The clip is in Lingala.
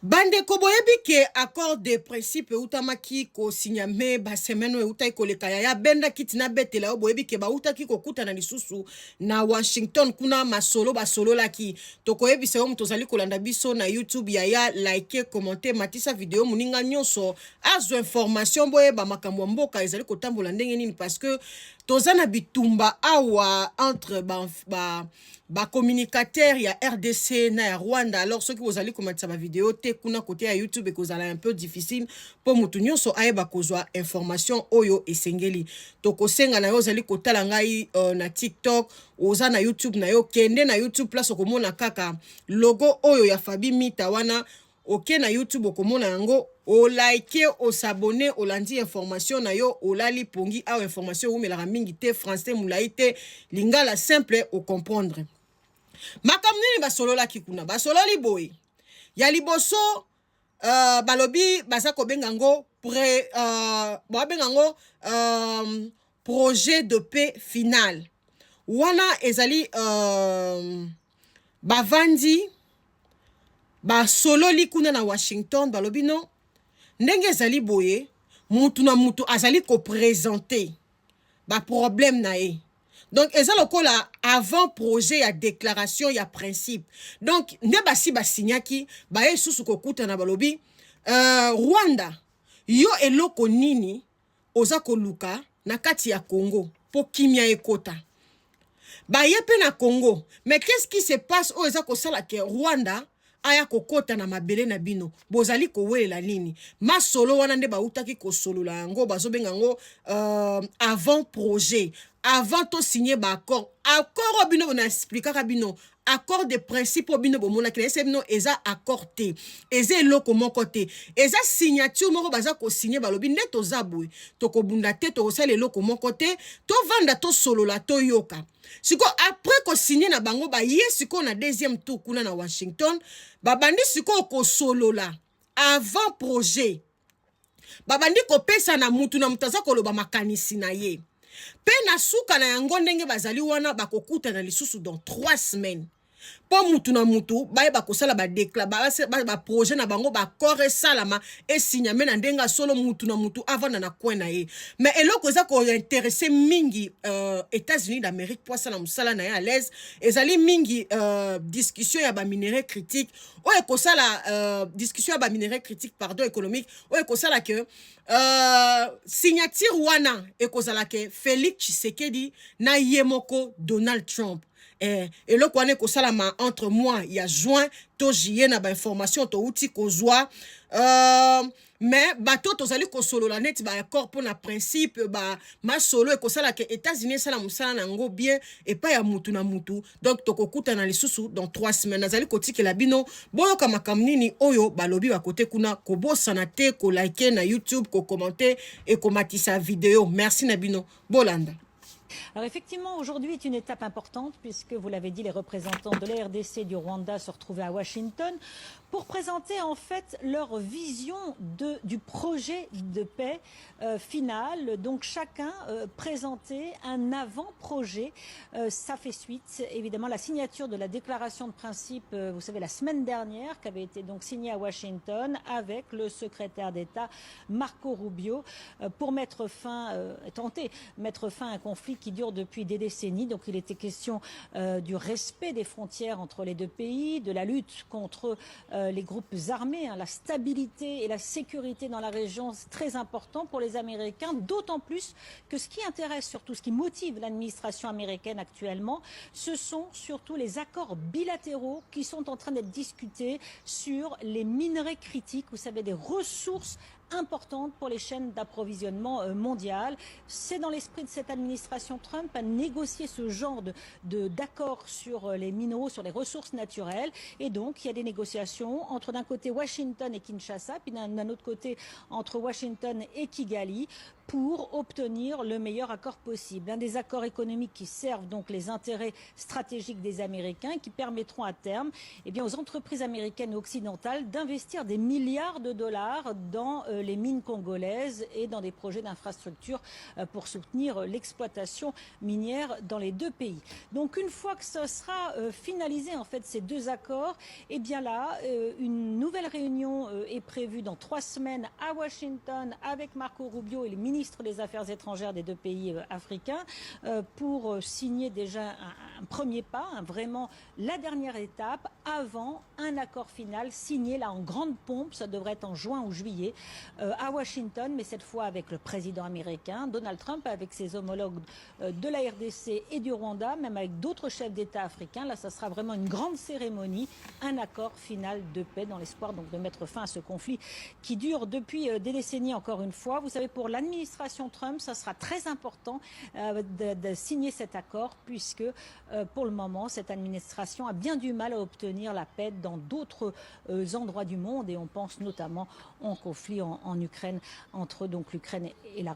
Bande koboyebi ke accord de principe utamaki ko signame ba semaine utai ko lekaya ya benda kitina betela oboyebi ke ba utaki ko kuta na lisusu na Washington kuna masolo ba solo laki tokoyebi se tozali kolanda biso na YouTube ya like commenter matisa video muninga nyonso azo information boye ba makambo mboka ezali kotambola ndenge nini parce que tozana bitumba awa entre ba communicateur ya RDC na ya Rwanda. Alors ceux qui vous allez commenter ma vidéo te kuna côté à YouTube et que vous allez un peu difficile pour mutu nyonso ayeba kozwa information oyo esengeli toko senga na yo zali kotala ngai na TikTok oza na YouTube na yo kende na YouTube place okomona kaka logo oyo ya Fabi Mita wana ok na YouTube okomona yango o like o s'abonner o landi information na yo o lali pongi a information ou melaka mingi te français moulaï te lingala simple o comprendre makamnini basolola kikuna basololi boy ya liboso balobi baza kobenga ngo projet de paix final wana ezali bavandi basololi kuna na Washington balobi non ndenge ezali boye mutu na mutu azali ko présenter ba problème na ye. Donc eza lokola avant projet ya déclaration ya principe. Donc nde basi basinyaki ba yesusu kokuta na balobi Rwanda yo eloko nini oza koluka na kati ya Congo po kimia ekota. Ba yepe na Congo. Mais qu'est-ce qui se passe o eza kosala ke Rwanda aya kokota na mabele na bino bozali kowelela nini masolo wana nde bautaki kosolola yango bazobenga ngo avant projet avant to signer ba accord bino na expliquer bino accord de principe bino bomona ke ese bino eza accord te eza eloko moko te eza signature moko baza ko signer balobi nde tozaboy to kobunda te to osala eloko moko te to vanda to solola to yoka. Siko après ko signer na bango ba yesiko na deuxième tour kuna na Washington babandi siko ko solola avant projet babandi ko pesa na mutu na mutaza koloba makanisi na ye pe na suka na yango ndenge bazali wana bakokuta na lisusu dans 3 semaines po mutu na mutu baye bakosala ba projet na bango ba corps salama et signame na ndenga solo mutu na mutu avant na kwena ye. Mais eloko za ko intéresser mingi États-Unis d'Amérique pour ça na musala na ya à l'aise ezali mingi discussion ya ba minerai critique o ekosala discussion ya ba minerai critique pardon économique o ekosala que signature wana ekozala ke Félix Tshisekedi na yemoko Donald Trump. Et le quoi n'est que ça entre moi il y a juin to juillet na ba information to outil kozwa mais bato tozali ko solo la net ba accord pour na principe ba ma solo e ko sala ke États-Unis sala musala nango bien et pas ya mutu na mutu donc to kokuta na lisusu dans 3 semaines nazali ko tikela bino boyo kama kamnini oyo balobi ba côté kuna ko bosana te ko like na YouTube ko commenter et ko matisa vidéo merci na bino bolanda. Alors effectivement, aujourd'hui est une étape importante puisque, vous l'avez dit, les représentants de la RDC et du Rwanda se retrouvaient à Washington pour présenter en fait leur vision du projet de paix final. Donc chacun présentait un avant-projet. Ça fait suite, évidemment, la signature de la déclaration de principe, vous savez, la semaine dernière, qui avait été donc signée à Washington avec le secrétaire d'État Marco Rubio pour tenter mettre fin à un conflit qui dure depuis des décennies. Donc il était question du respect des frontières entre les deux pays, de la lutte contre les groupes armés. La stabilité et la sécurité dans la région, c'est très important pour les Américains, d'autant plus que ce qui intéresse surtout, ce qui motive l'administration américaine actuellement, ce sont surtout les accords bilatéraux qui sont en train d'être discutés sur les minerais critiques, vous savez, des ressources importante pour les chaînes d'approvisionnement mondiales. C'est dans l'esprit de cette administration Trump à négocier ce genre d'accords sur les minéraux, sur les ressources naturelles. Et donc, il y a des négociations entre d'un côté Washington et Kinshasa, puis d'un autre côté entre Washington et Kigali, pour obtenir le meilleur accord possible. Un des accords économiques qui servent donc les intérêts stratégiques des Américains, qui permettront à terme aux entreprises américaines et occidentales d'investir des milliards de dollars dans les mines congolaises et dans des projets d'infrastructure pour soutenir l'exploitation minière dans les deux pays. Donc une fois que ce sera finalisé en fait ces deux accords, une nouvelle réunion est prévu dans 3 semaines à Washington avec Marco Rubio et le ministre des Affaires étrangères des 2 pays africains pour signer déjà un premier pas, vraiment la dernière étape avant un accord final signé là en grande pompe. Ça devrait être en juin ou juillet à Washington, mais cette fois avec le président américain Donald Trump, avec ses homologues de la RDC et du Rwanda, même avec d'autres chefs d'État africains. Là, ça sera vraiment une grande cérémonie, un accord final de paix dans l'espoir donc de mettre fin à ce conflit qui dure depuis des décennies encore une fois. Vous savez, pour l'administration Trump, ça sera très important de signer cet accord puisque pour le moment, cette administration a bien du mal à obtenir la paix dans d'autres endroits du monde et on pense notamment au conflit en Ukraine entre donc l'Ukraine et la Russie.